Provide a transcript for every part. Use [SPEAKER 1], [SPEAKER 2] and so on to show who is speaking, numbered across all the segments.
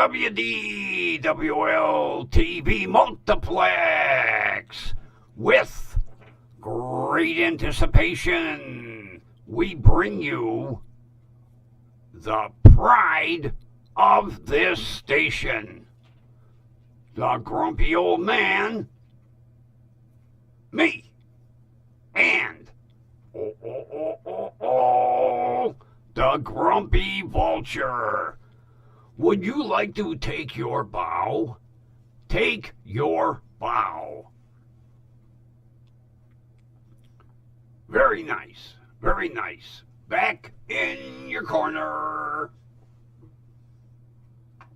[SPEAKER 1] WDWL TV Multiplex. With great anticipation, we bring you the pride of this station, the grumpy old man, me, and the grumpy vulture. Would you like to take your bow? Take your bow. Very nice, very nice. Back in your corner.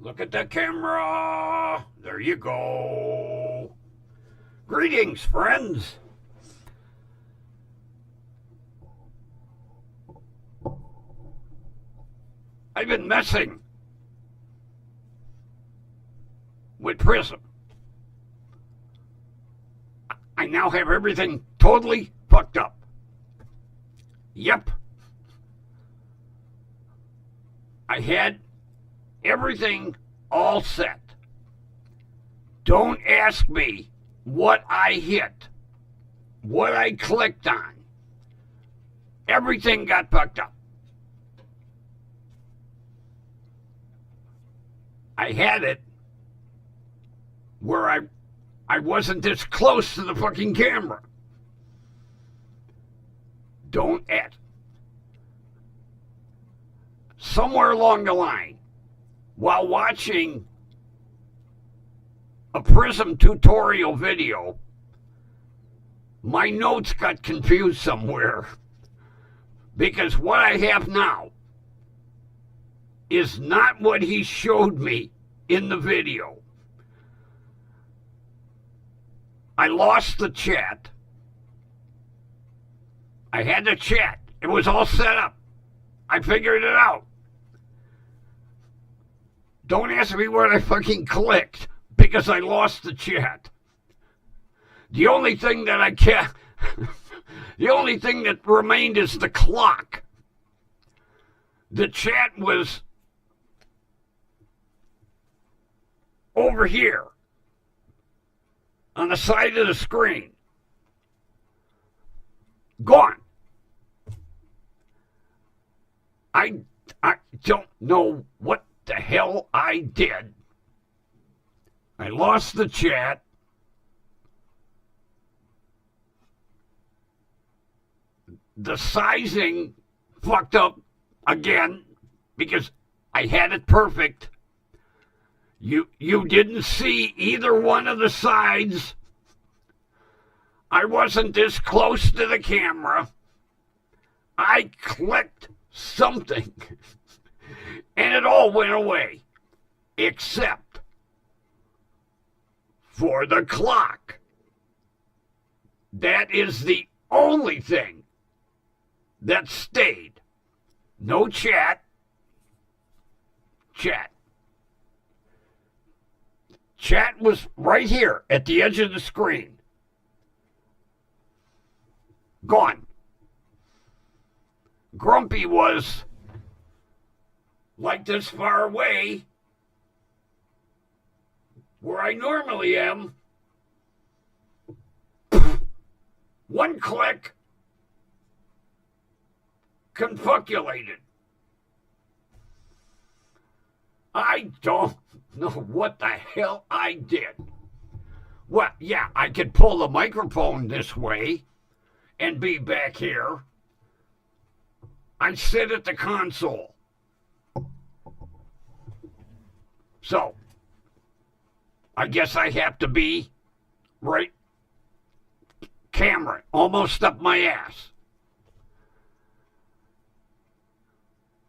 [SPEAKER 1] Look at the camera. There you go. Greetings, friends. I've been messing with Prism. I now have everything totally fucked up. Yep. I had everything all set. Don't ask me what I hit, what I clicked on. Everything got fucked up. I had it where I wasn't this close to the fucking camera. Don't ask. Somewhere along the line, while watching a Prism tutorial video, my notes got confused somewhere, because what I have now is not what he showed me in the video. I lost the chat. I had the chat. It was all set up. I figured it out. Don't ask me what I fucking clicked, because I lost the chat. The only thing that the only thing that remained is the clock. The chat was over here on the side of the screen. Gone. I don't know what the hell I did. I lost the chat. The sizing fucked up again because I had it perfect. You didn't see either one of the sides. I wasn't this close to the camera. I clicked something and it all went away, except for the clock. That is the only thing that stayed. No chat. Chat was right here at the edge of the screen. Gone. Grumpy was like this far away where I normally am. One click, confuculated. I don't know what the hell I did. Well, yeah, I could pull the microphone this way and be back here. I sit at the console. So, I guess I have to be right camera, almost up my ass.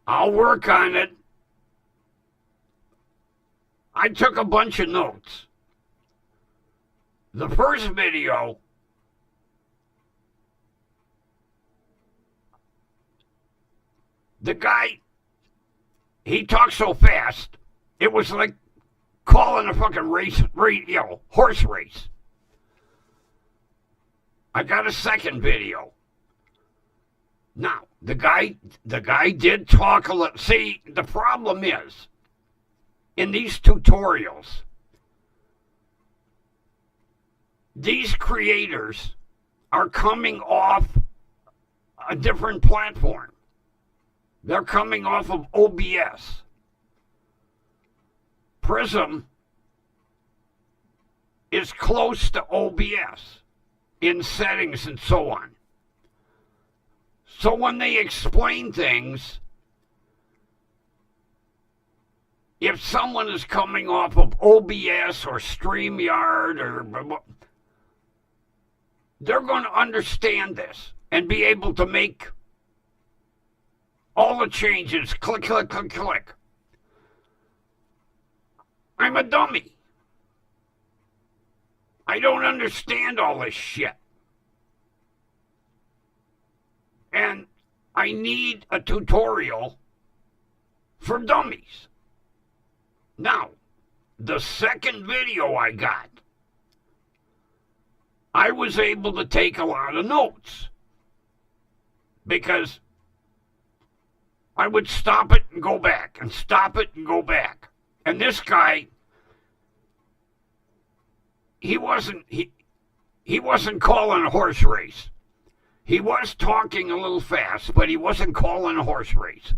[SPEAKER 1] I'll work on it. I took a bunch of notes. The first video, the guy, he talked so fast, it was like calling a fucking horse race. I got a second video. Now, the guy did talk a little. See, the problem is, in these tutorials, these creators are coming off a different platform. They're coming off of OBS. Prism is close to OBS in settings and so on. So when they explain things, if someone is coming off of OBS or StreamYard or they're going to understand this and be able to make all the changes. Click, click, click, click. I'm a dummy. I don't understand all this shit. And I need a tutorial for dummies. Now, the second video I got, I was able to take a lot of notes because I would stop it and go back and stop it and go back. And this guy, he wasn't calling a horse race. He was talking a little fast, but he wasn't calling a horse race.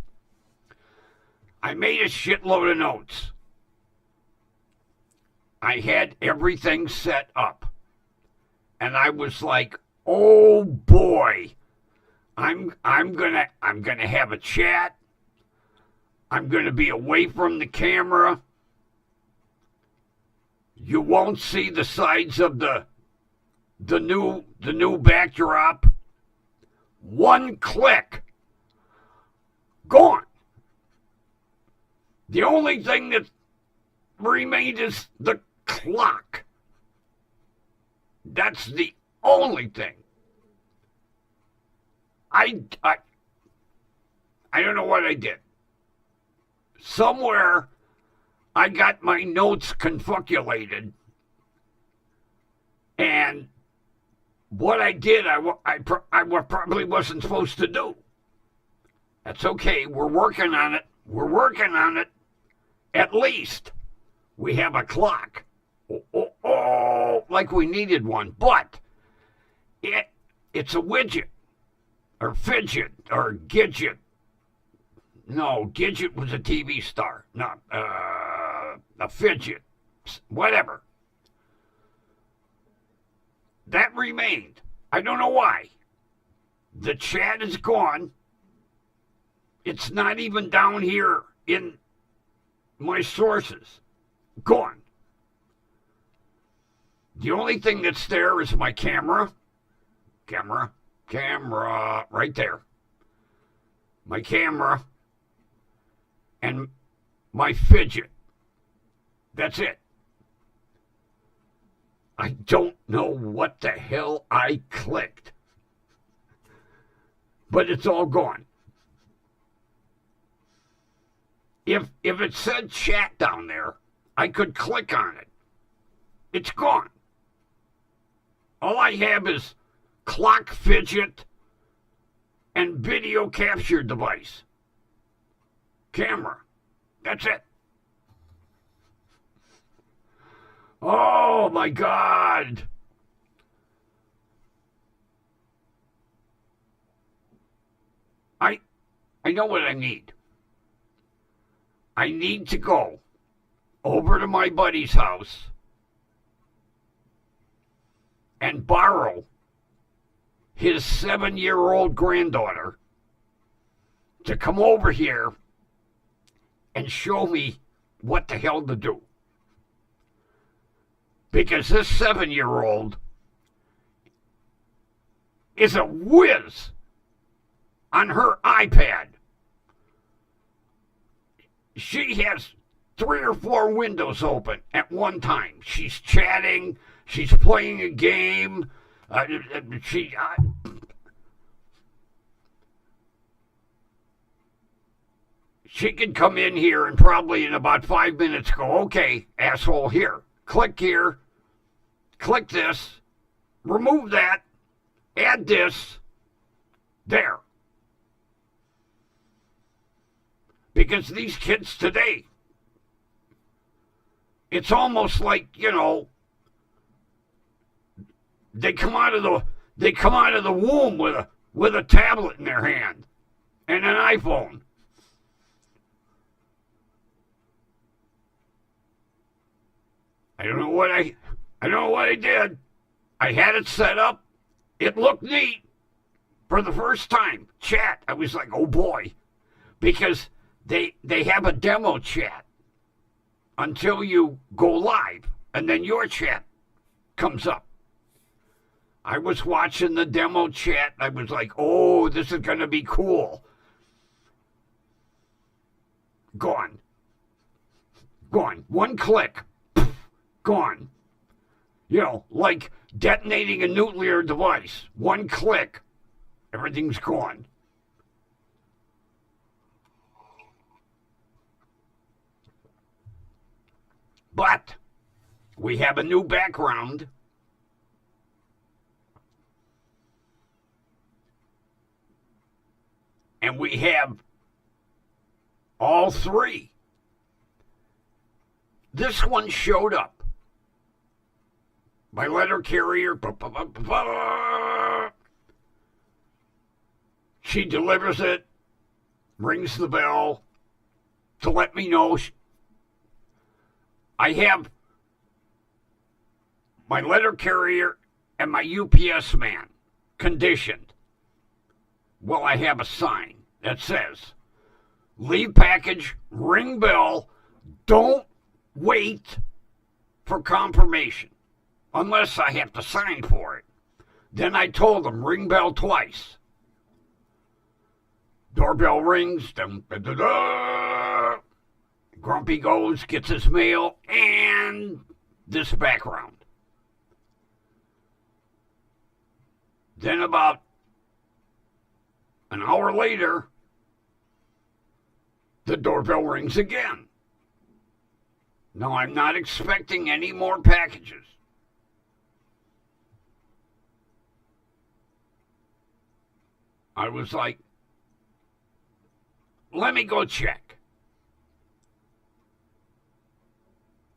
[SPEAKER 1] I made a shitload of notes. I had everything set up. And I was like, oh boy, I'm gonna have a chat. I'm gonna be away from the camera. You won't see the sides of the new backdrop. One click, gone. The only thing that remained is the clock. That's the only thing. I don't know what I did. Somewhere I got my notes confabulated, and what I did, I probably wasn't supposed to do. That's okay. We're working on it. We're working on it. At least we have a clock. Oh, like we needed one. But it's a widget or fidget or Gidget. No, Gidget was a TV star. No, a fidget. Whatever. That remained. I don't know why. The chat is gone. It's not even down here in my sources. Gone. The only thing that's there is my camera. Camera. Right there. My camera. And my fidget. That's it. I don't know what the hell I clicked. But it's all gone. If it said chat down there, I could click on it. It's gone. All I have is clock fidget and video capture device. Camera. That's it. Oh my God. I know what I need. I need to go over to my buddy's house and borrow his 7-year-old granddaughter to come over here and show me what the hell to do. Because this 7-year-old is a whiz on her iPad. She has 3 or 4 windows open at one time. She's chatting. She's playing a game. She could come in here and probably in about 5 minutes go, okay, asshole, here. Click here. Click this. Remove that. Add this. There. Because these kids today, it's almost like, they come out of the womb with a tablet in their hand and an iPhone. I don't know what I did. I had it set up. It looked neat for the first time. Chat. I was like, oh boy, because they have a demo chat until you go live, and then your chat comes up. I was watching the demo chat. I was like, oh, this is going to be cool. Gone. One click. Gone. Like detonating a nuclear device. One click. Everything's gone. But we have a new background. And we have all three. This one showed up. My letter carrier. She delivers it, rings the bell to let me know. I have my letter carrier and my UPS man conditioned. Well, I have a sign that says, leave package, ring bell, don't wait for confirmation unless I have to sign for it. Then I told them, ring bell twice. Doorbell rings. Dun, dun, dun, dun. Grumpy goes, gets his mail, and this background. Then about an hour later, the doorbell rings again. Now, I'm not expecting any more packages. I was like, let me go check.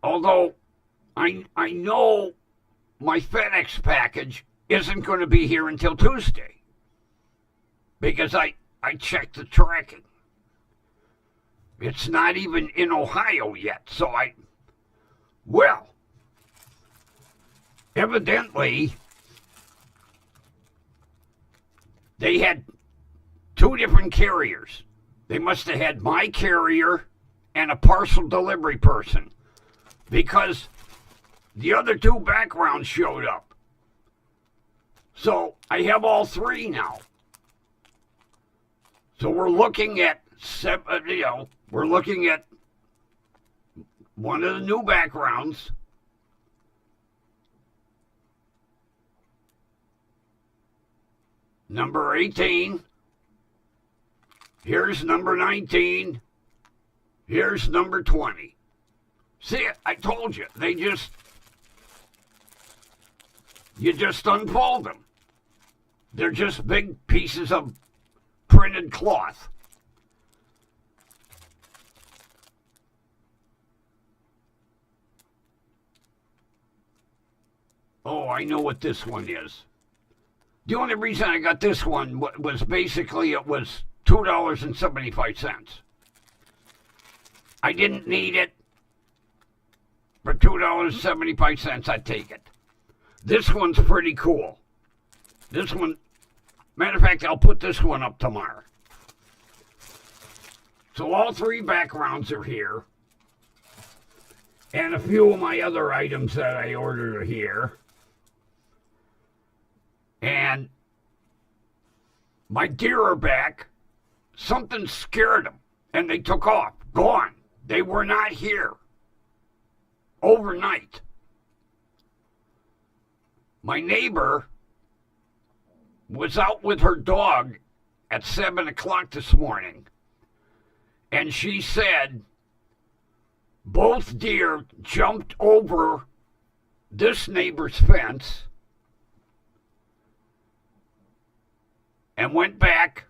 [SPEAKER 1] Although I know my FedEx package isn't going to be here until Tuesday. Because I checked the tracking. It's not even in Ohio yet. So evidently, they had two different carriers. They must have had my carrier and a parcel delivery person, because the other two backgrounds showed up. So I have all three now. So we're looking at one of the new backgrounds. Number 18. Here's number 19. Here's number 20. See, I told you. You just unfold them. They're just big pieces of printed cloth. Oh, I know what this one is. The only reason I got this one was basically it was $2.75. I didn't need it. For $2.75, I'd take it. This one's pretty cool. This one, matter of fact, I'll put this one up tomorrow. So all three backgrounds are here. And a few of my other items that I ordered are here. And my deer are back. Something scared them, and they took off. Gone. They were not here overnight. My neighbor was out with her dog at 7 o'clock this morning, and she said both deer jumped over this neighbor's fence and went back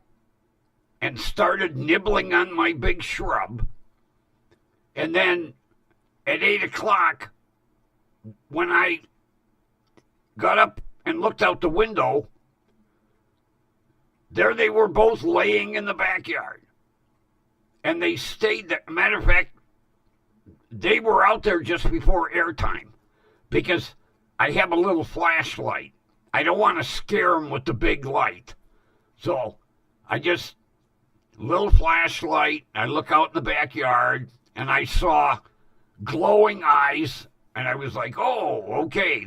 [SPEAKER 1] and started nibbling on my big shrub. And then at 8 o'clock, when I got up and looked out the window, there they were both laying in the backyard. And they stayed there. Matter of fact, they were out there just before airtime because I have a little flashlight. I don't want to scare them with the big light. So I just, little flashlight, I look out in the backyard, and I saw glowing eyes, and I was like, oh, okay,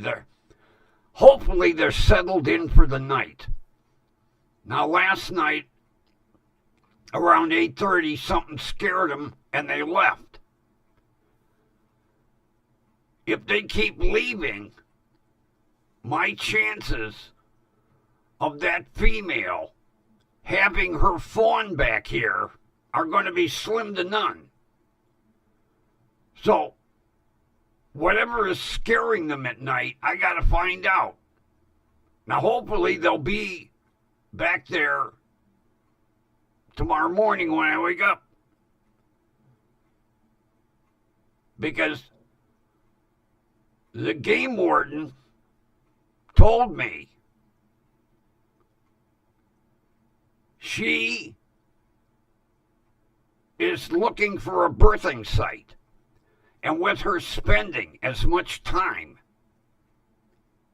[SPEAKER 1] hopefully they're settled in for the night. Now, last night, around 8:30, something scared them, and they left. If they keep leaving, my chances of that female having her fawn back here are going to be slim to none. So, whatever is scaring them at night, I got to find out. Now, hopefully, they'll be back there tomorrow morning when I wake up. Because the game warden told me she is looking for a birthing site. And with her spending as much time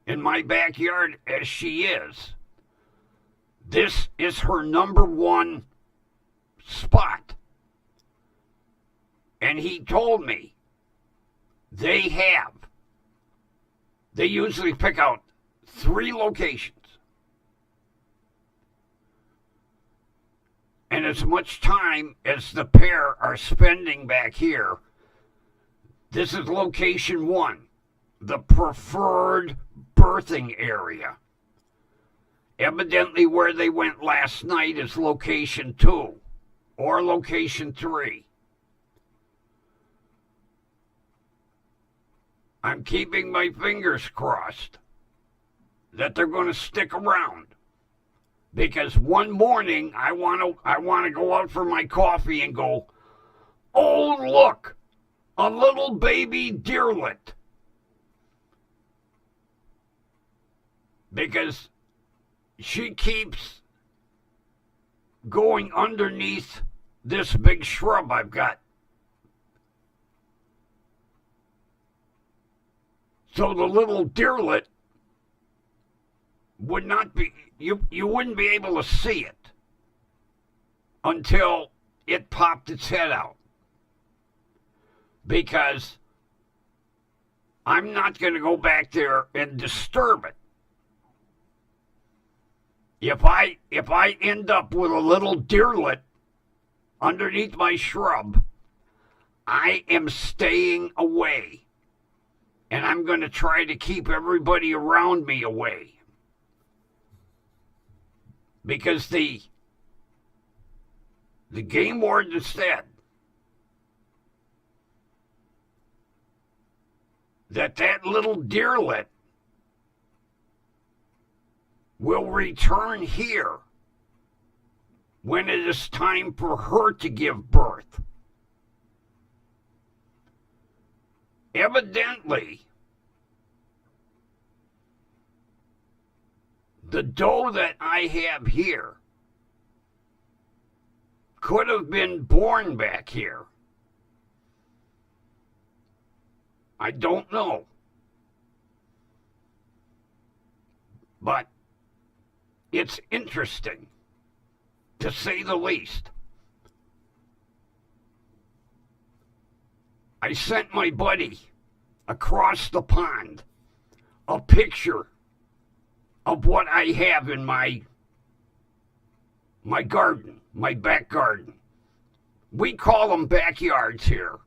[SPEAKER 1] in my backyard as she is, this is her number one spot. And he told me they usually pick out 3 locations. And as much time as the pair are spending back here, this is location 1, the preferred birthing area. Evidently where they went last night is location 2 or location 3. I'm keeping my fingers crossed that they're going to stick around. Because one morning I want to go out for my coffee and go, oh, look, a little baby deerlet. Because she keeps going underneath this big shrub I've got. So the little deerlet would not be, you wouldn't be able to see it until it popped its head out. Because I'm not going to go back there and disturb it. If I end up with a little deerlet underneath my shrub, I am staying away. And I'm going to try to keep everybody around me away. Because the game warden said that little deerlet will return here when it is time for her to give birth. Evidently, the doe that I have here could have been born back here. I don't know. But it's interesting, to say the least. I sent my buddy across the pond a picture of what I have in my garden, my back garden. We call them backyards here.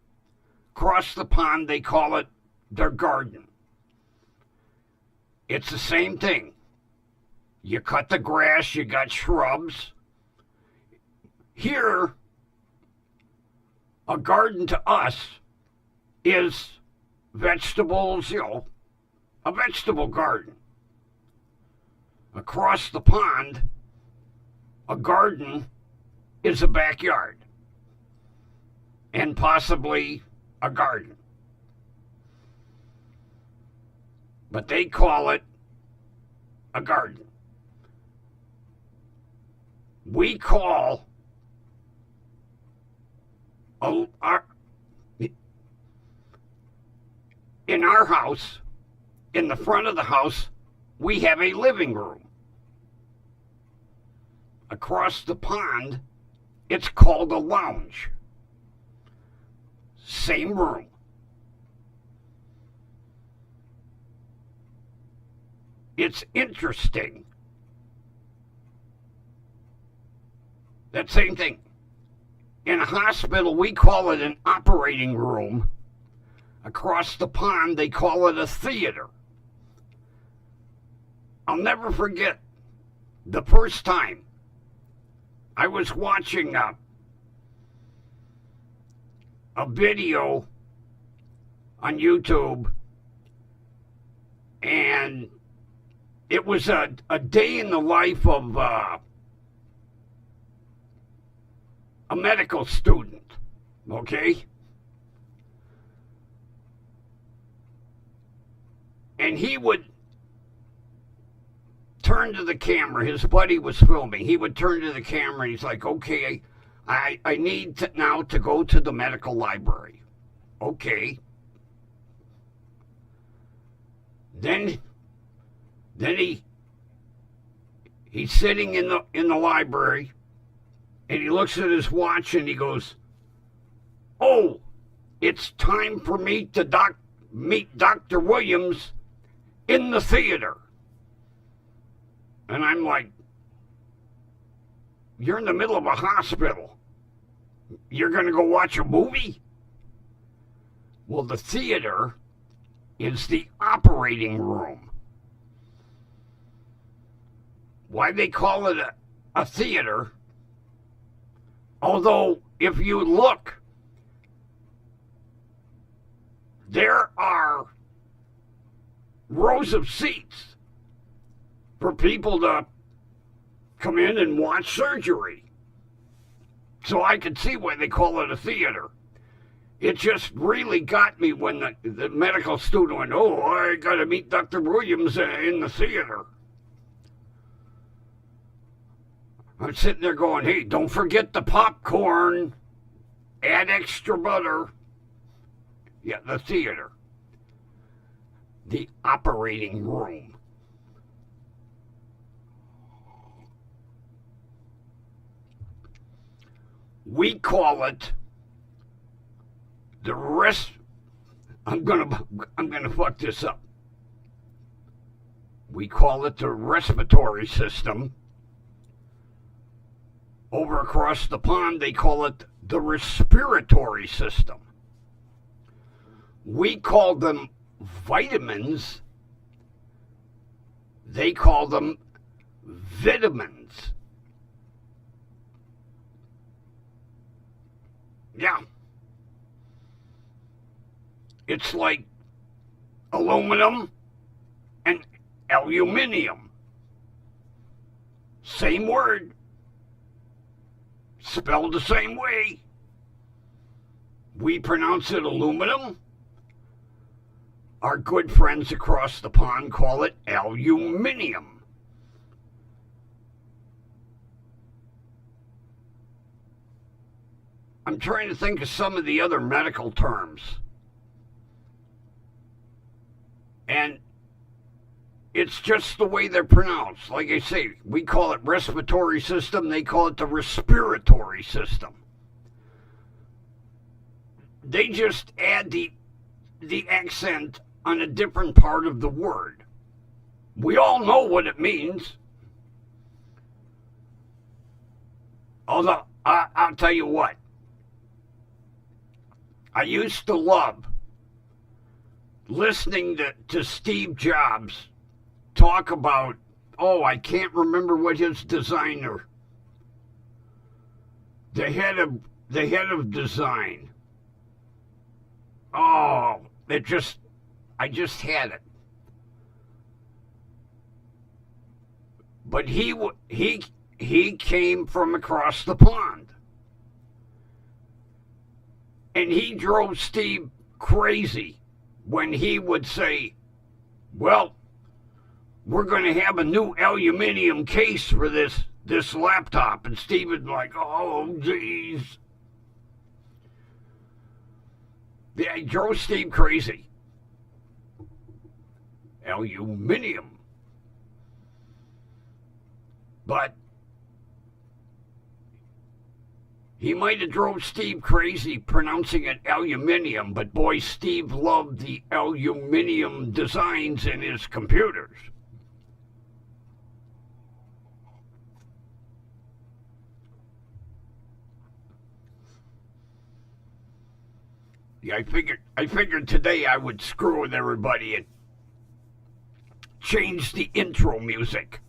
[SPEAKER 1] Across the pond, they call it their garden. It's the same thing. You cut the grass, you got shrubs. Here, a garden to us is vegetables, a vegetable garden. Across the pond, a garden is a backyard and possibly a garden. but they call it a garden. We call in our house, in the front of the house, we have a living room. Across the pond, it's called a lounge. Same room. It's interesting. That same thing. In a hospital, we call it an operating room. Across the pond, they call it a theater. I'll never forget the first time I was watching a video on YouTube, and it was a day in the life of a medical student, okay? And he would turn to the camera. His buddy was filming. He would turn to the camera and he's like, okay, I need to now to go to the medical library. Okay. Then he's sitting in the library and he looks at his watch and he goes, oh, it's time for me to meet Dr. Williams in the theater. And I'm like, you're in the middle of a hospital. You're going to go watch a movie? Well, the theater is the operating room. Why they call it a theater, although if you look, there are rows of seats for people to come in and watch surgery. So I can see why they call it a theater. It just really got me when the medical student went, oh, I got to meet Dr. Williams in the theater. I'm sitting there going, hey, don't forget the popcorn. Add extra butter. Yeah, the theater. The operating room. We call it the I'm gonna fuck this up. We call it the respiratory system. Over across the pond, they call it the respiratory system. We call them vitamins. They call them vitamins. Yeah. It's like aluminum and aluminium. Same word. Spelled the same way. We pronounce it aluminum. Our good friends across the pond call it aluminium. I'm trying to think of some of the other medical terms. And it's just the way they're pronounced. Like I say, we call it respiratory system. They call it the respiratory system. They just add the accent on a different part of the word. We all know what it means. Although, I'll tell you what. I used to love listening to Steve Jobs talk about, oh, I can't remember what his designer, the head of design. Oh, I just had it. But he came from across the pond. And he drove Steve crazy when he would say, Well, we're going to have a new aluminum case for this laptop. And Steven's like, oh, geez. Yeah, it drove Steve crazy. Aluminum. But he might have drove Steve crazy pronouncing it aluminium, but boy, Steve loved the aluminium designs in his computers. Yeah, I figured today I would screw with everybody and change the intro music.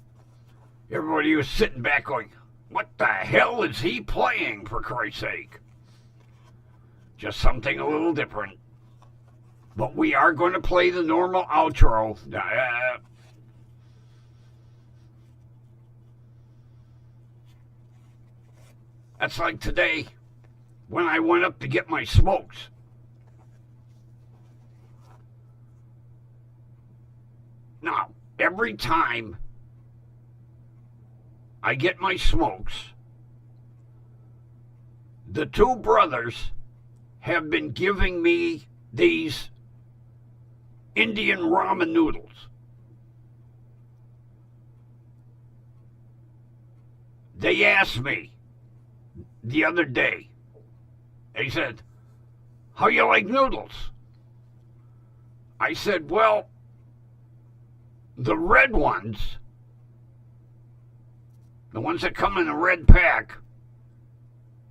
[SPEAKER 1] Everybody was sitting back going, what the hell is he playing, for Christ's sake? Just something a little different. But we are going to play the normal outro. That's like today when I went up to get my smokes. Now, every time I get my smokes, the two brothers have been giving me these Indian ramen noodles. They asked me the other day, they said, how you like noodles? I said, well, the red ones, the ones that come in a red pack,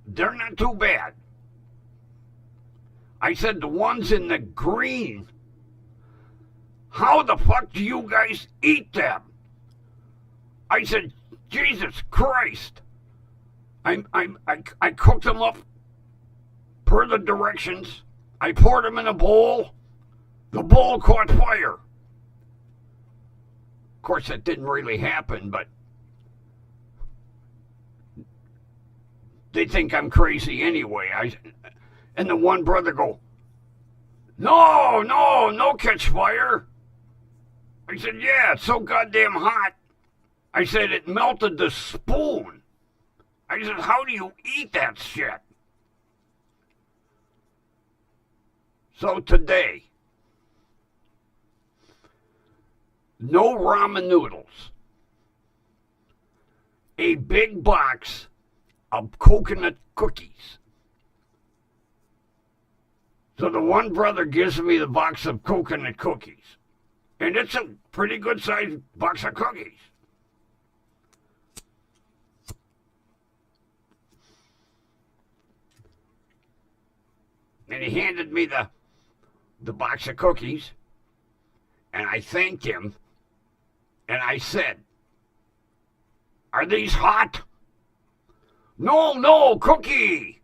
[SPEAKER 1] they're not too bad. I said, the ones in the green, how the fuck do you guys eat them? I said, Jesus Christ. I cooked them up per the directions. I poured them in a bowl. The bowl caught fire. Of course, that didn't really happen, but they think I'm crazy anyway. And the one brother go, no catch fire. I said, yeah, it's so goddamn hot. I said, it melted the spoon. I said, how do you eat that shit? So today, no ramen noodles. A big box of coconut cookies. So the one brother gives me the box of coconut cookies. And it's a pretty good sized box of cookies. And he handed me the box of cookies. And I thanked him. And I said, are these hot? No, cookie.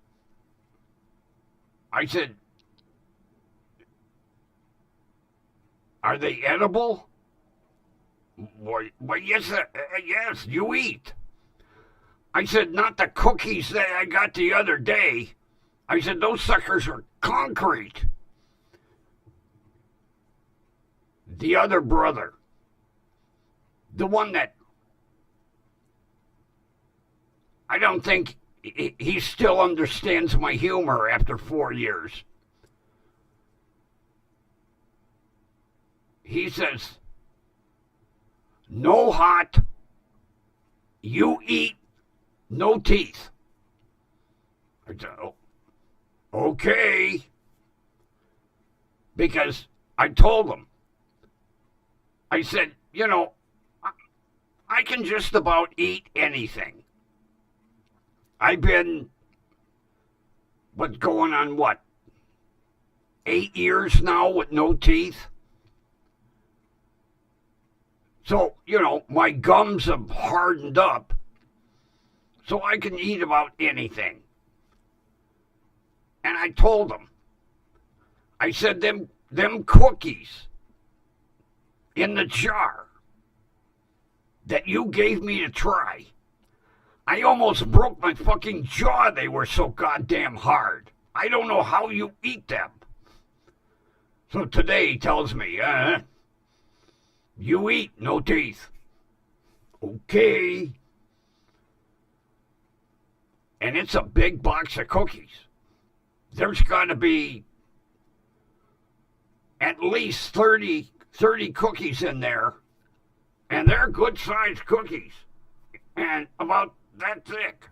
[SPEAKER 1] I said, are they edible? Well, yes, you eat. I said, not the cookies that I got the other day. I said, those suckers are concrete. The other brother, the one that I don't think he still understands my humor after 4 years. He says, no hot, you eat, no teeth. I said, oh, okay. Because I told him, I said, I can just about eat anything. I've been, going on 8 years now with no teeth? So, my gums have hardened up, so I can eat about anything. And I told him, I said, them cookies in the jar that you gave me to try, I almost broke my fucking jaw. They were so goddamn hard. I don't know how you eat them. So today he tells me, You eat, no teeth. Okay. And it's a big box of cookies. There's got to be at least 30 cookies in there. And they're good-sized cookies. And about that thick.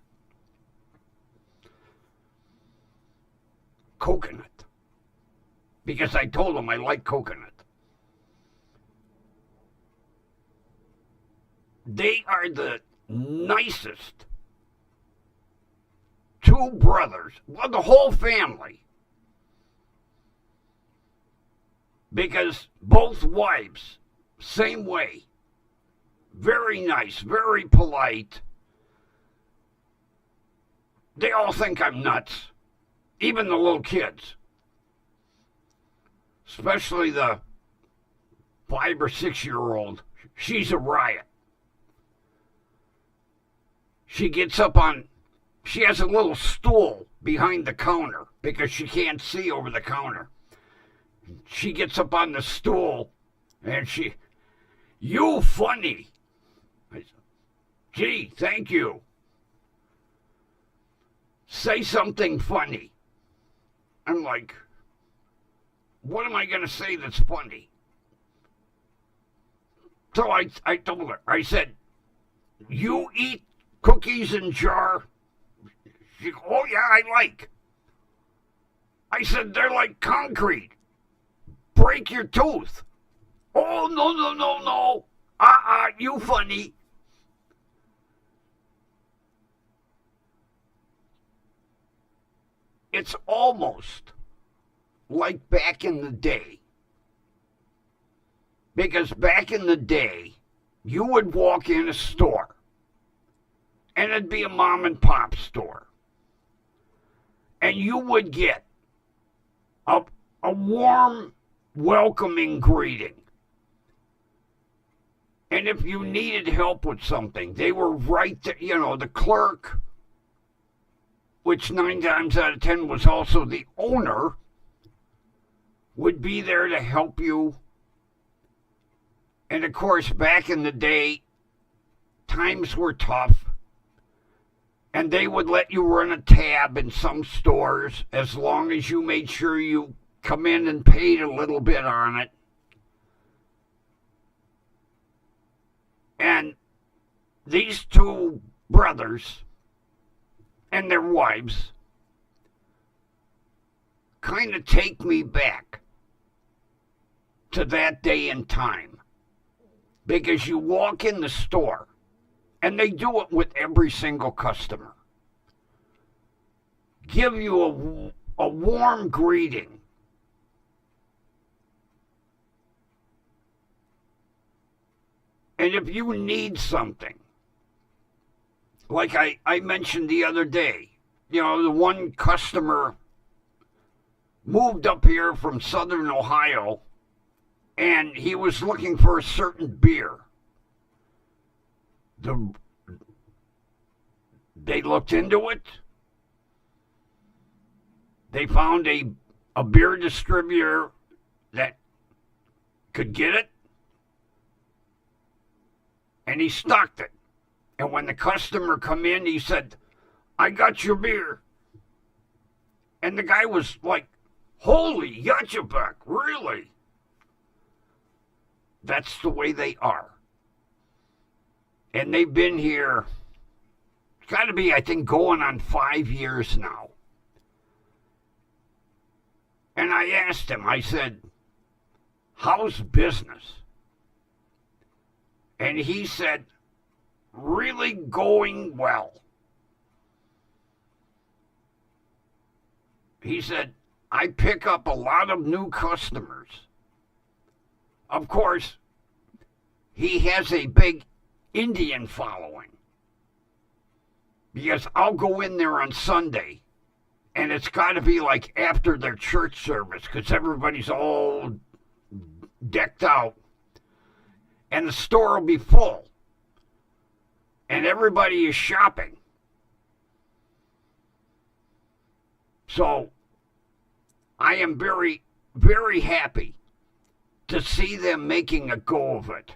[SPEAKER 1] Coconut. Because I told them I like coconut. They are the nicest two brothers, well, the whole family. Because both wives, same way. Very nice, very polite. They all think I'm nuts. Even the little kids. Especially the 5 or 6-year-old. She's a riot. She has a little stool behind the counter because she can't see over the counter. She gets up on the stool and you funny. I said, gee, thank you. Say something funny. I'm like, what am I going to say that's funny? So I told her, I said, you eat cookies in jar? She goes, oh yeah, I like. I said, they're like concrete. Break your tooth. Oh, no. You funny. It's almost like back in the day. Because back in the day, you would walk in a store, and it'd be a mom and pop store. And you would get a warm, welcoming greeting. And if you needed help with something, they were right there. You know, the clerk, which 9 times out of 10 was also the owner, would be there to help you. And of course, back in the day, times were tough. And they would let you run a tab in some stores as long as you made sure you come in and paid a little bit on it. And these two brothers and their wives kind of take me back to that day and time. Because you walk in the store, and they do it with every single customer. Give you a warm greeting. And if you need something, like I mentioned the other day, you know, the one customer moved up here from Southern Ohio, and he was looking for a certain beer. They looked into it. They found a beer distributor that could get it. And he stocked it. And when the customer come in, he said, I got your beer. And the guy was like, holy Yachibek, really? That's the way they are. And they've been here, it's got to be, I think, going on 5 years now. And I asked him, I said, how's business? And he said, really going well. He said, I pick up a lot of new customers. Of course, he has a big Indian following. Because I'll go in there on Sunday, and it's got to be like after their church service, because everybody's all decked out. And the store will be full. And everybody is shopping. So I am very, very happy to see them making a go of it.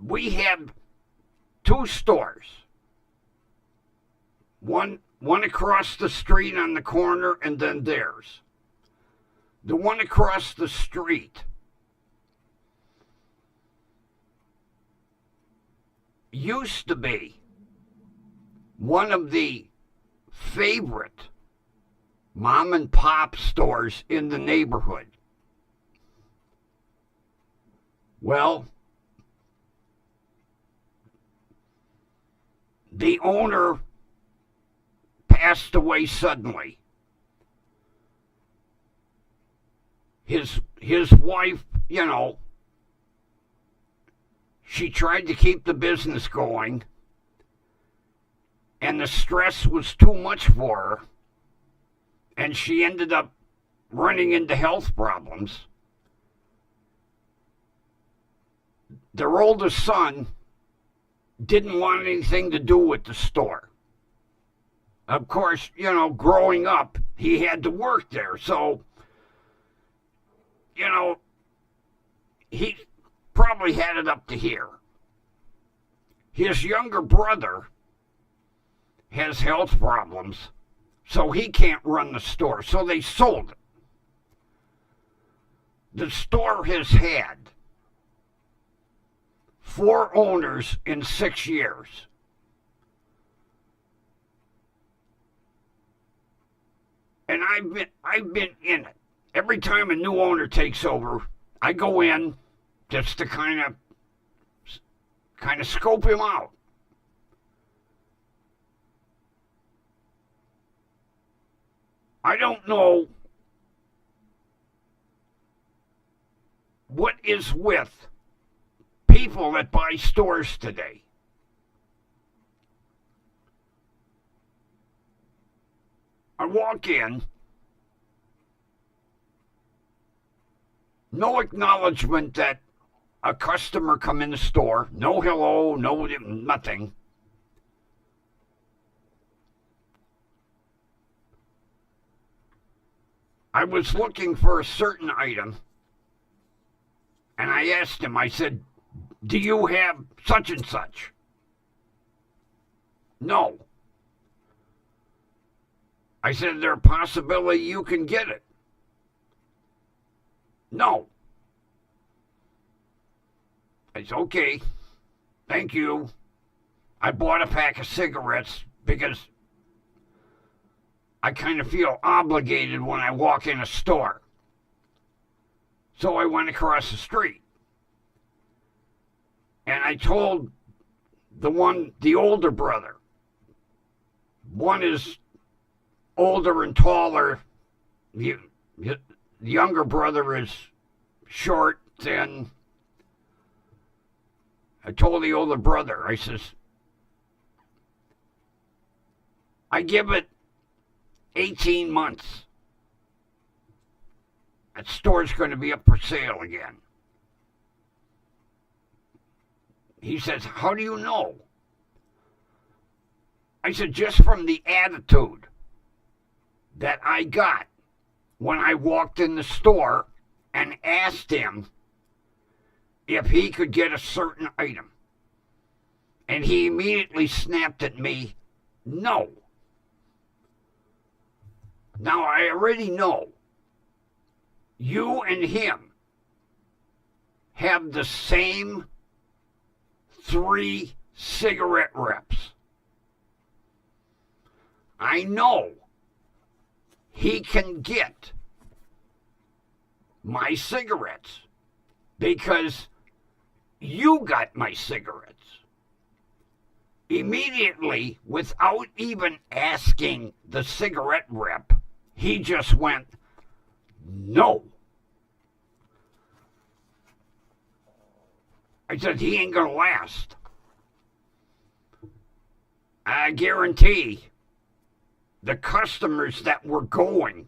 [SPEAKER 1] we have two stores. One across the street on the corner, and then theirs. The one across the street used to be one of the favorite mom and pop stores in the neighborhood. Well, the owner passed away suddenly. His wife, she tried to keep the business going, and the stress was too much for her, and she ended up running into health problems. Their oldest son didn't want anything to do with the store. Of course, growing up, he had to work there, so, he probably had it up to here. His younger brother has health problems, so he can't run the store, so they sold it. The store has had 4 owners in 6 years. And I've been in it. Every time a new owner takes over, I go in just to kind of scope him out. I don't know what is with people that buy stores today. I walk in, no acknowledgement that a customer come in the store, no hello, no nothing. I was looking for a certain item, and I asked him, I said, do you have such and such? No. I said, is there a possibility you can get it? No. I said, okay, thank you. I bought a pack of cigarettes because I kind of feel obligated when I walk in a store. So I went across the street. And I told the older brother, one is older and taller. The younger brother is short, thin. I told the older brother, I says, I give it 18 months. That store's going to be up for sale again. He says, how do you know? I said, just from the attitude that I got when I walked in the store and asked him if he could get a certain item. And he immediately snapped at me, no. Now, I already know you and him have the same 3 cigarette reps. I know he can get my cigarettes because you got my cigarettes. Immediately, without even asking the cigarette rep, he just went, no. I said, he ain't going to last. I guarantee the customers that were going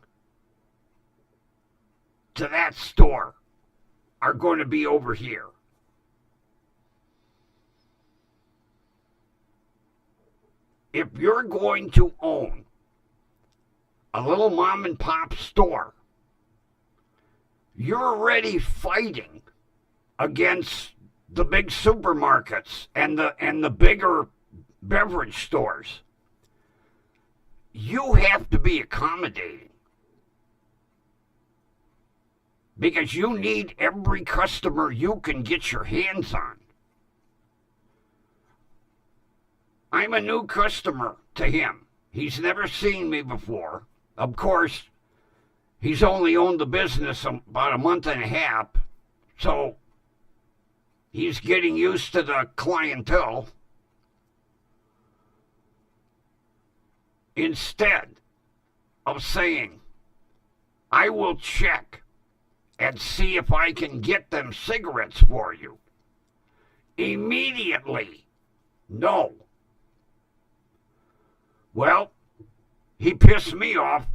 [SPEAKER 1] to that store are going to be over here. If you're going to own a little mom and pop store, you're already fighting against the big supermarkets and the bigger beverage stores. You have to be accommodating because you need every customer you can get your hands on. I'm a new customer to him. He's never seen me before. Of course, he's only owned the business about a month and a half, so he's getting used to the clientele. Instead of saying, I will check and see if I can get them cigarettes for you, immediately, no. Well, he pissed me off.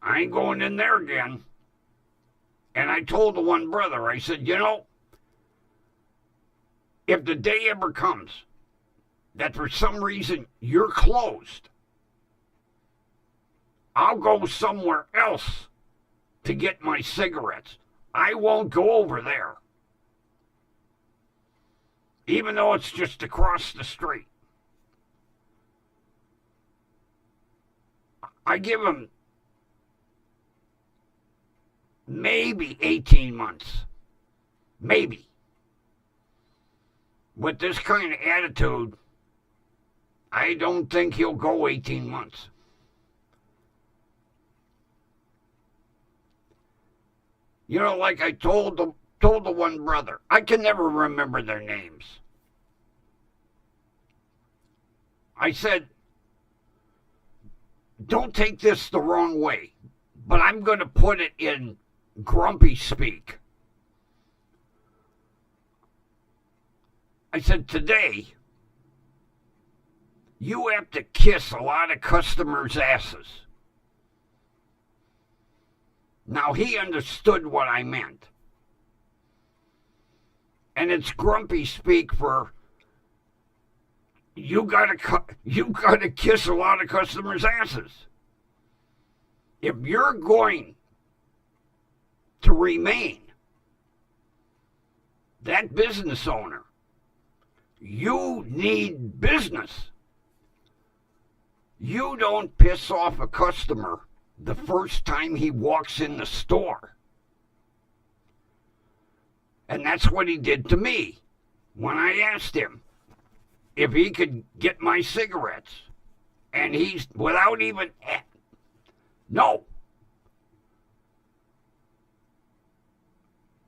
[SPEAKER 1] I ain't going in there again. And I told the one brother, I said, if the day ever comes that for some reason you're closed, I'll go somewhere else to get my cigarettes. I won't go over there. Even though it's just across the street. I give him maybe 18 months. Maybe. With this kind of attitude, I don't think he'll go 18 months. Like I told the one brother, I can never remember their names. I said, don't take this the wrong way, but I'm going to put it in grumpy speak. I said, today, you have to kiss a lot of customers' asses. Now, he understood what I meant. And it's grumpy speak for you gotta kiss a lot of customers' asses. If you're going to remain that business owner, you need business. You don't piss off a customer the first time he walks in the store. And that's what he did to me when I asked him if he could get my cigarettes. And he's, without even, no.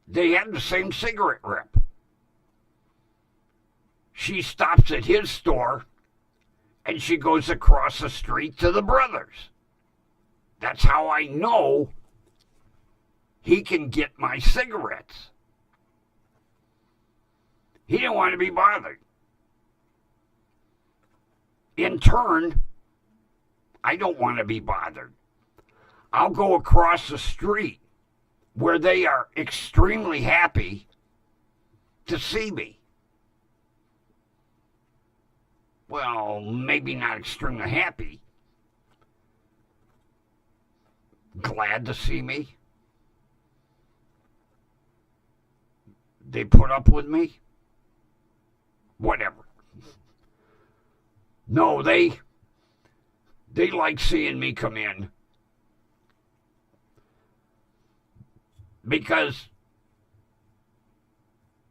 [SPEAKER 1] They had the same cigarette rep. She stops at his store and she goes across the street to the brothers. That's how I know he can get my cigarettes. He didn't want to be bothered. In turn, I don't want to be bothered. I'll go across the street where they are extremely happy to see me. Well, maybe not extremely happy. Glad to see me. They put up with me. Whatever. No, they like seeing me come in. Because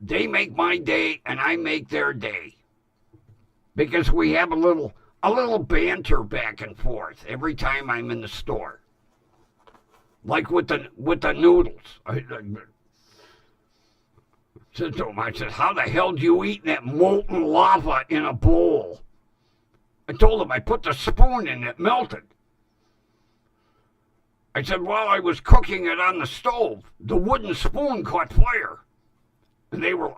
[SPEAKER 1] they make my day and I make their day. Because we have a little banter back and forth every time I'm in the store. Like with the noodles. I said to him, I said, how the hell do you eat that molten lava in a bowl? I told him I put the spoon in it, melted. I said, while I was cooking it on the stove, the wooden spoon caught fire. And they were,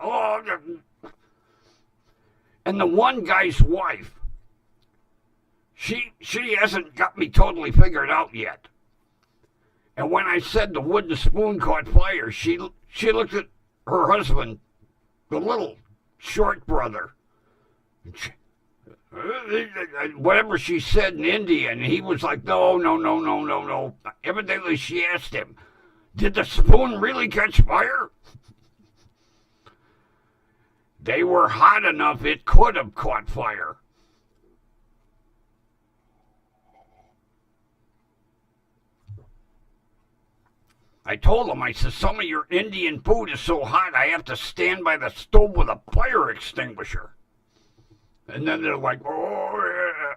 [SPEAKER 1] and the one guy's wife, she hasn't got me totally figured out yet. And when I said the wooden spoon caught fire, she looked at her husband, the little short brother, whatever she said in Indian, and he was like, no. Evidently she asked him, did the spoon really catch fire? They were hot enough it could have caught fire. I told them, I said, some of your Indian food is so hot I have to stand by the stove with a fire extinguisher. And then they're like, oh, yeah.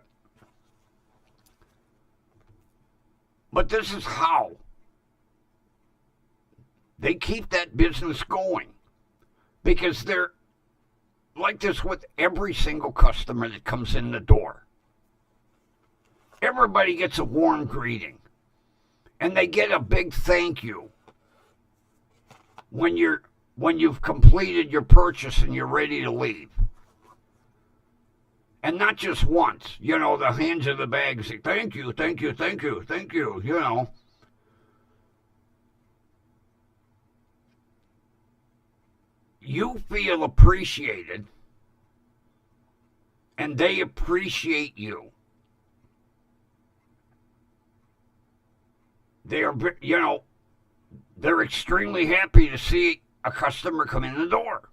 [SPEAKER 1] But this is how they keep that business going. Because they're like this with every single customer that comes in the door. Everybody gets a warm greeting. And they get a big thank you when you've completed your purchase and you're ready to leave. And not just once, the hands in the bag say, thank you, thank you, thank you, thank you, You feel appreciated, and they appreciate you. They're extremely happy to see a customer come in the door.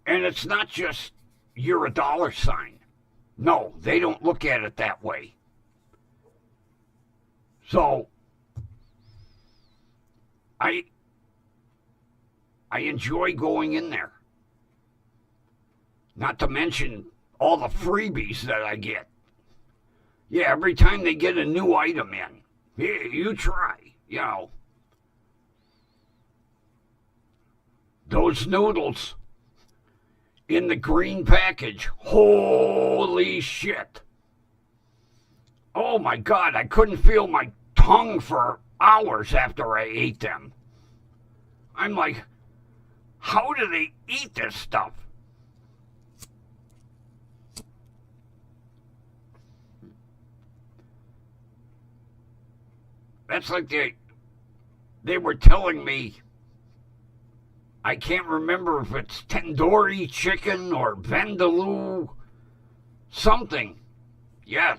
[SPEAKER 1] And it's not just you're a dollar sign. No, they don't look at it that way. So I enjoy going in there. Not to mention all the freebies that I get. Yeah, every time they get a new item in, yeah, you try, Those noodles in the green package, holy shit. Oh my God, I couldn't feel my tongue for hours after I ate them. I'm like, how do they eat this stuff? That's like they were telling me, I can't remember if it's tandoori chicken or vindaloo, something. Yes,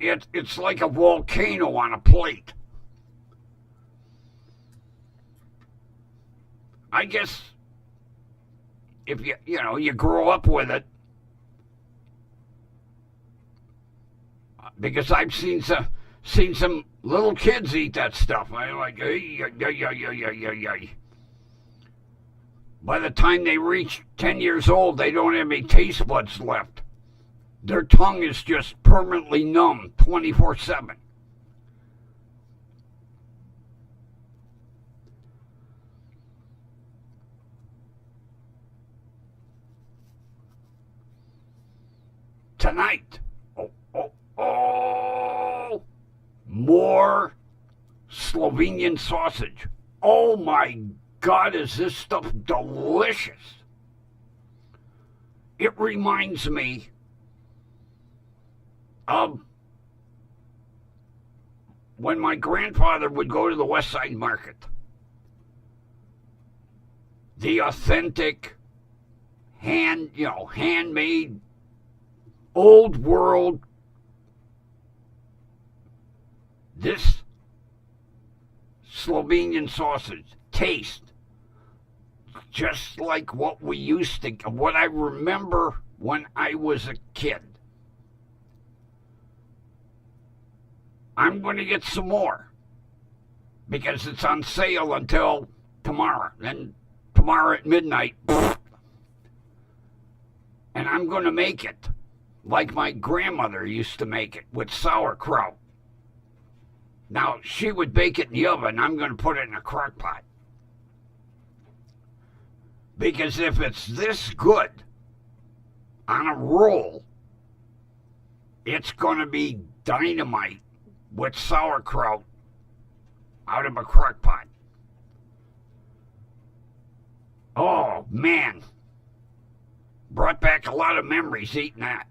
[SPEAKER 1] it's like a volcano on a plate. I guess if you grow up with it, because I've seen some little kids eat that stuff. I'm like, by the time they reach 10 years old, they don't have any taste buds left. Their tongue is just permanently numb 24/7. Tonight, more Slovenian sausage. Oh my God, is this stuff delicious. It reminds me of when my grandfather would go to the West Side Market. The authentic, handmade, old world. This Slovenian sausage tastes just like what I remember when I was a kid. I'm going to get some more because it's on sale until tomorrow. Then tomorrow at midnight, and I'm going to make it like my grandmother used to make it with sauerkraut. Now, she would bake it in the oven. I'm going to put it in a crock pot. Because if it's this good on a roll, it's going to be dynamite with sauerkraut out of a crock pot. Oh, man. Brought back a lot of memories eating that.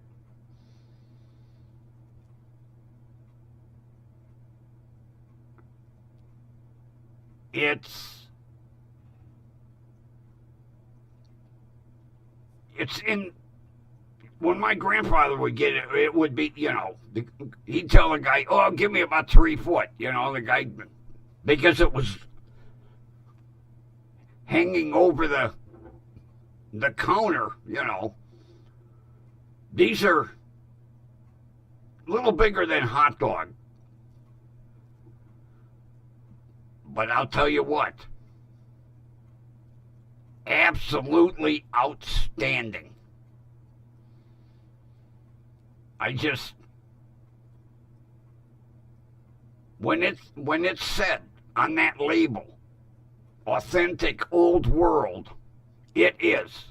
[SPEAKER 1] It's in, when my grandfather would get it, it would be, he'd tell the guy, oh, give me about 3 foot, the guy, because it was hanging over the counter, these are a little bigger than hot dog. But I'll tell you what, absolutely outstanding. When it's said on that label, authentic old world, it is.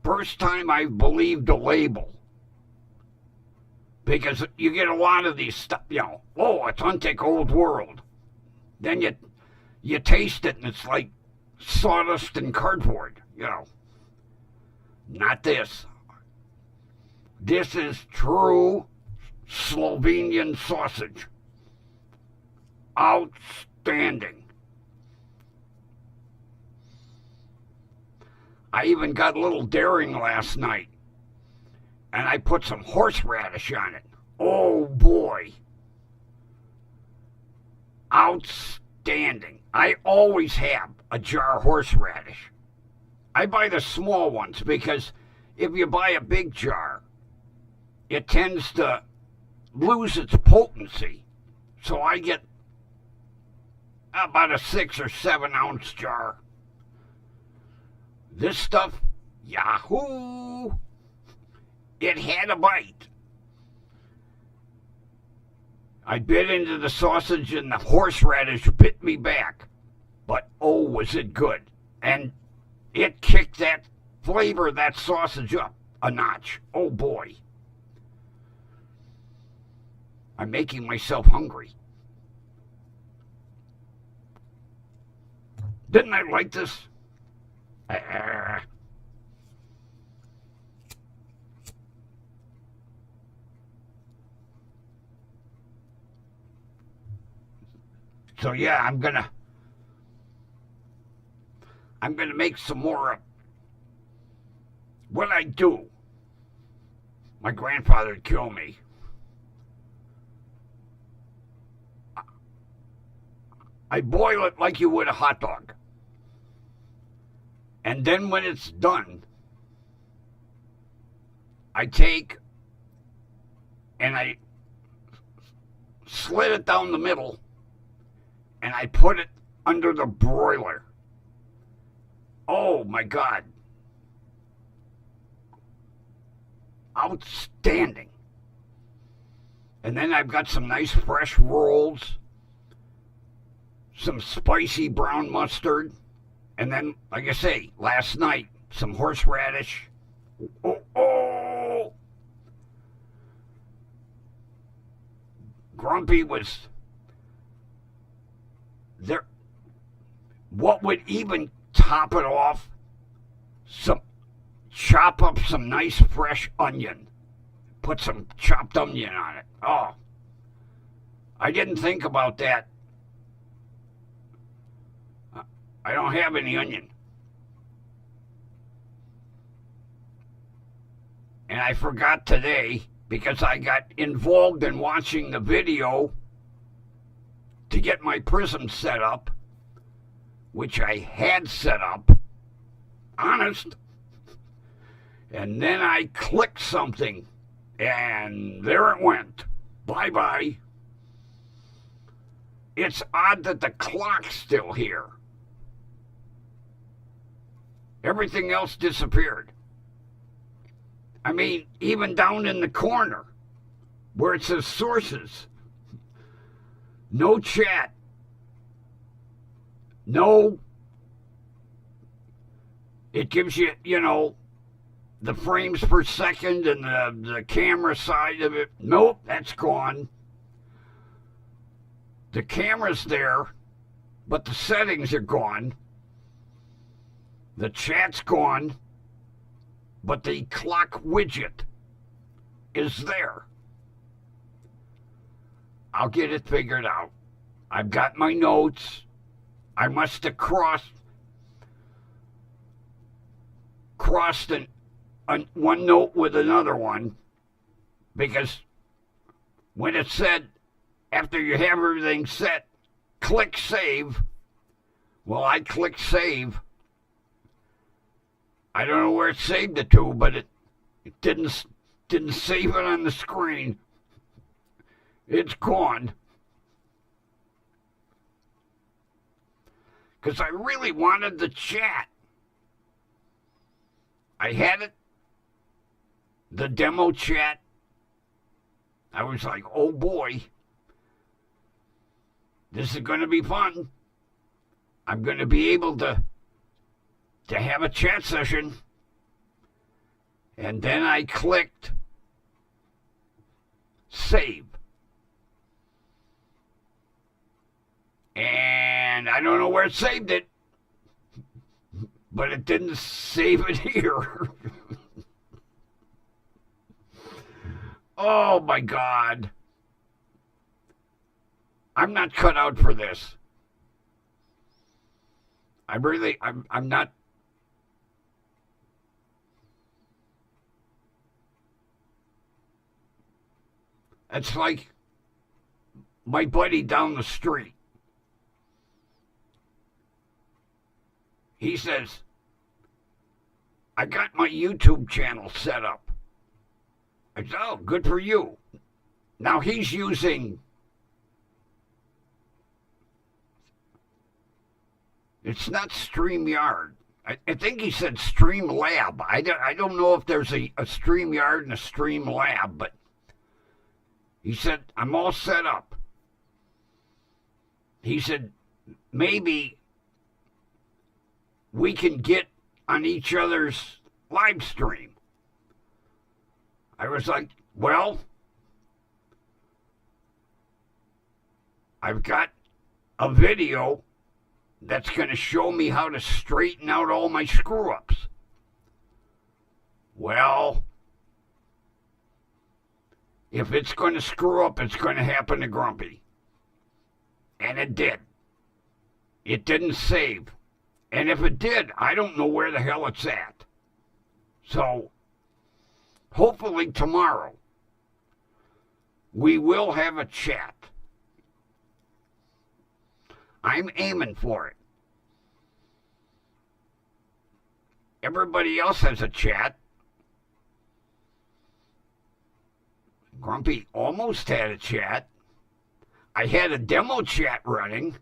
[SPEAKER 1] First time I believed a label. Because you get a lot of these stuff, authentic old world. Then you taste it and it's like sawdust and cardboard, Not this. This is true Slovenian sausage. Outstanding. I even got a little daring last night, and I put some horseradish on it. Oh boy. Outstanding. I always have a jar of horseradish. I buy the small ones because if you buy a big jar, it tends to lose its potency. So I get about a 6 or 7 ounce jar. This stuff, yahoo! It had a bite. I bit into the sausage and the horseradish bit me back. But oh, was it good. And it kicked that flavor of that sausage up a notch. Oh boy. I'm making myself hungry. Didn't I like this? So yeah, I'm gonna make some more. What I do, my grandfather would kill me. I boil it like you would a hot dog. And then when it's done, I take and I slit it down the middle and I put it under the broiler. Oh my God. Outstanding. And then I've got some nice fresh rolls, some spicy brown mustard, and then, like I say, last night, some horseradish. Oh. Grumpy was there. What would even top it off? Chop up some nice fresh onion. Put some chopped onion on it. Oh, I didn't think about that. I don't have any onion. And I forgot today because I got involved in watching the video to get my prism set up, which I had set up, honest. And then I clicked something, and there it went. Bye-bye. It's odd that the clock's still here. Everything else disappeared. I mean, even down in the corner where it says sources, no chat, no, it gives you, the frames per second and the camera side of it. Nope, that's gone. The camera's there, but the settings are gone. The chat's gone, but the clock widget is there. I'll get it figured out. I've got my notes. I must have crossed one note with another one, because when it said, after you have everything set, click save, well, I clicked save, I don't know where it saved it to, but it didn't save it on the screen. It's gone. Because I really wanted the chat. I had it, the demo chat. I was like, oh boy, this is going to be fun. I'm going to be able to have a chat session. And then I clicked save. And I don't know where it saved it, but it didn't save it here. Oh my God. I'm not cut out for this. I'm not. It's like my buddy down the street. He says, I got my YouTube channel set up. I said, oh, good for you. Now he's using, it's not StreamYard. I think he said Streamlab. I don't know if there's a StreamYard and a Streamlab, but he said, I'm all set up. He said, maybe we can get on each other's live stream. I was like, well, I've got a video that's going to show me how to straighten out all my screw-ups. Well, if it's going to screw up, it's going to happen to Grumpy. And it did. It didn't save. And if it did, I don't know where the hell it's at. So, hopefully tomorrow, we will have a chat. I'm aiming for it. Everybody else has a chat. Grumpy almost had a chat. I had a demo chat running.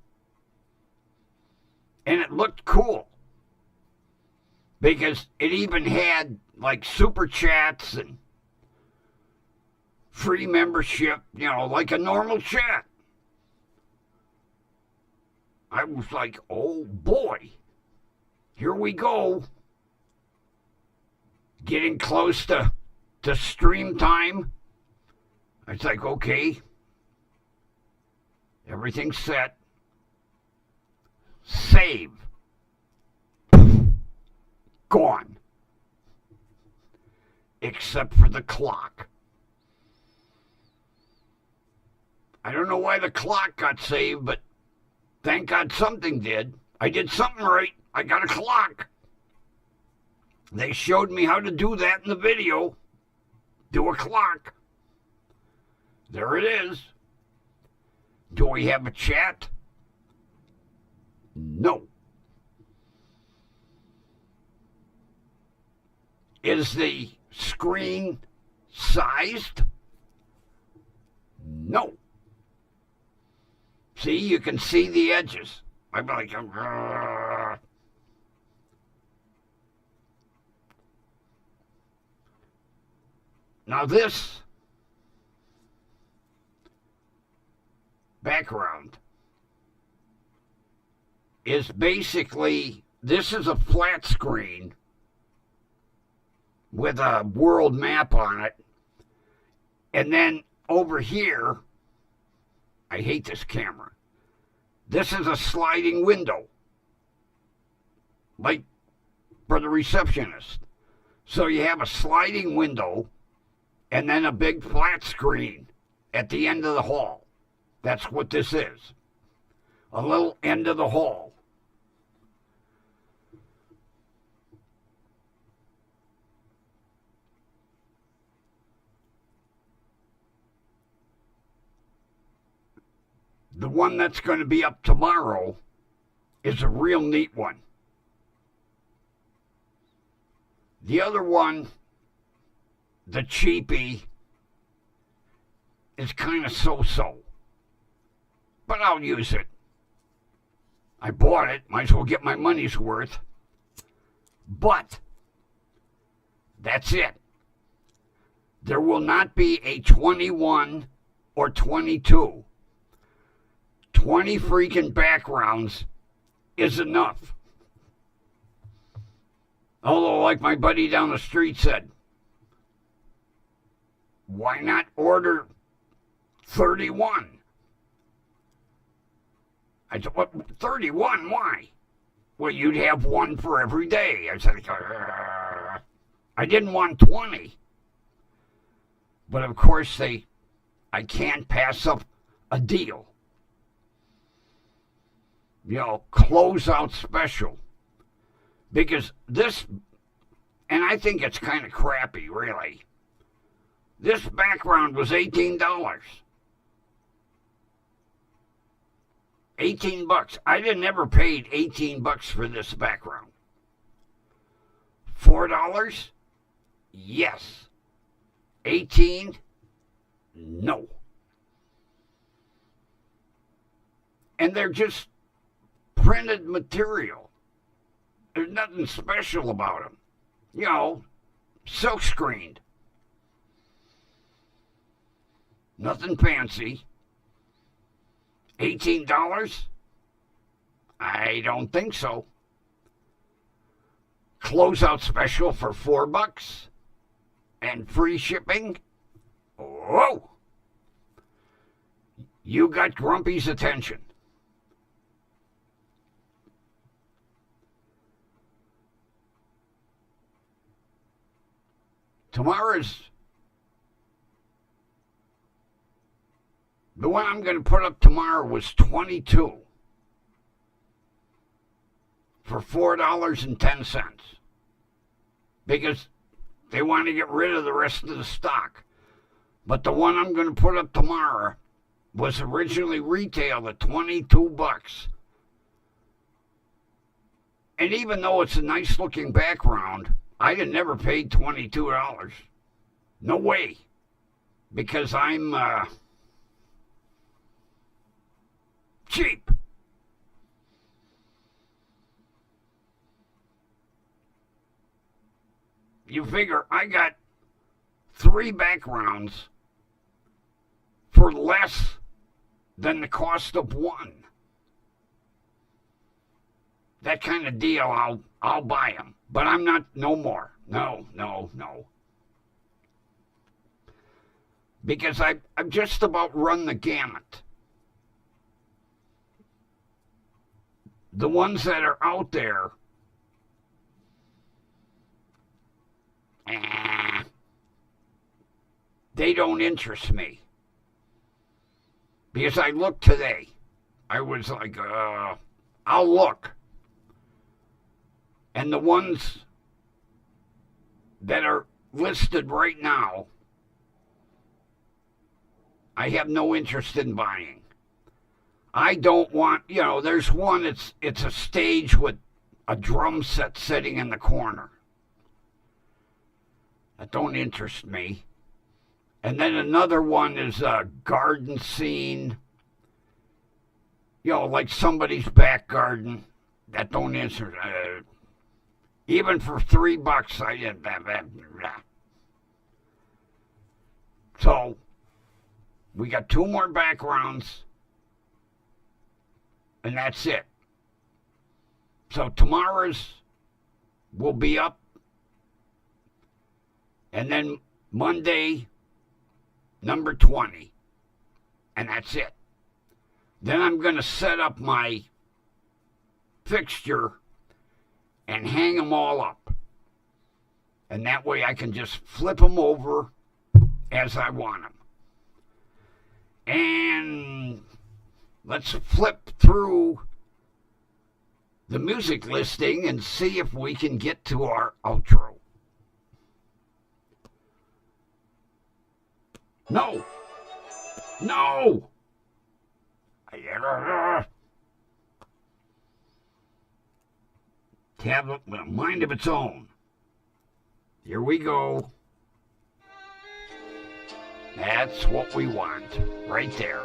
[SPEAKER 1] And it looked cool. Because it even had like super chats and free membership, like a normal chat. I was like, oh boy, here we go. Getting close to stream time. It's like, okay, everything's set. Save. Gone. Except for the clock. I don't know why the clock got saved, but thank God something did. I did something right. I got a clock. They showed me how to do that in the video. Do a clock. There it is. Do we have a chat? No. Is the screen sized? No. See, you can see the edges. I'm like, now this background is basically, this is a flat screen with a world map on it. And then over here, I hate this camera. This is a sliding window, like for the receptionist. So you have a sliding window and then a big flat screen at the end of the hall. That's what this is. A little end of the hall. The one that's going to be up tomorrow is a real neat one. The other one, the cheapie, is kind of so-so. But I'll use it. I bought it. Might as well get my money's worth. But that's it. There will not be a 21 or 22. 20 freaking backgrounds is enough. Although, like my buddy down the street said, why not order 31? I said, what, 31? Why? Well, you'd have one for every day. I said, I didn't want 20. But of course, I can't pass up a deal. You know, closeout special. Because this, and I think it's kind of crappy, really. This background was $18. $18. I didn't ever paid $18 for this background. $4? Yes. 18? No. And they're just printed material. There's nothing special about them. You know, silk screened. Nothing fancy. $18? I don't think so. Closeout special for $4 and free shipping? Whoa! You got Grumpy's attention. Tomorrow's the one I'm going to put up tomorrow was 22 for $4.10 because they want to get rid of the rest of the stock. But the one I'm going to put up tomorrow was originally retailed at $22. And even though it's a nice looking background, I had never paid $22. No way. Because I'm cheap. You figure I got 3 backgrounds for less than the cost of one. That kind of deal, I'll buy them. But I'm not, no more. No. Because I've just about run the gamut. The ones that are out there, they don't interest me. Because I looked today. I was like, I'll look. And the ones that are listed right now, I have no interest in buying. I don't want, you know, there's one, it's a stage with a drum set sitting in the corner. That don't interest me. And then another one is a garden scene, you know, like somebody's back garden. That don't interest me. Even for $3, I didn't. So, we got 2 more backgrounds, and that's it. So tomorrow's will be up, and then Monday, number 20, and that's it. Then I'm going to set up my fixture and hang them all up. And that way I can just flip them over as I want them. And let's flip through the music listing and see if we can get to our outro. No! Tablet with a mind of its own. Here we go. That's what we want, right there.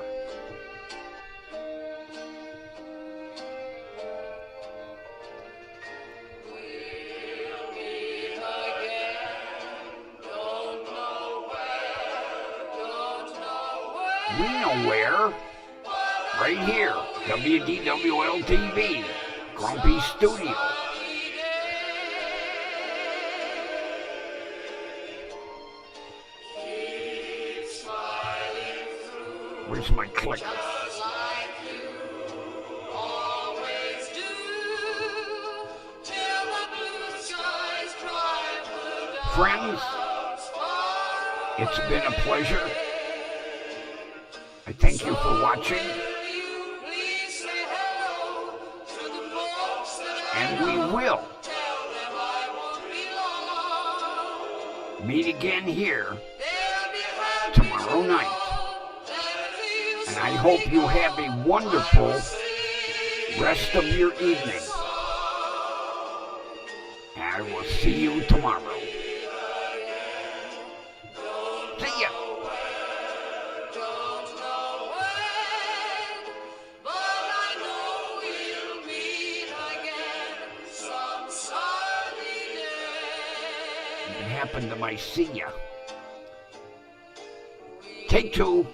[SPEAKER 1] We know where. Right here, WDWL TV, Grumpy Studio. Where's my clicker? Friends, it's been a pleasure. I thank you for watching. And we will meet again here tomorrow night. And I hope you have a wonderful rest of your evening. And I will see you tomorrow. See ya. What happened to my see ya? Take two.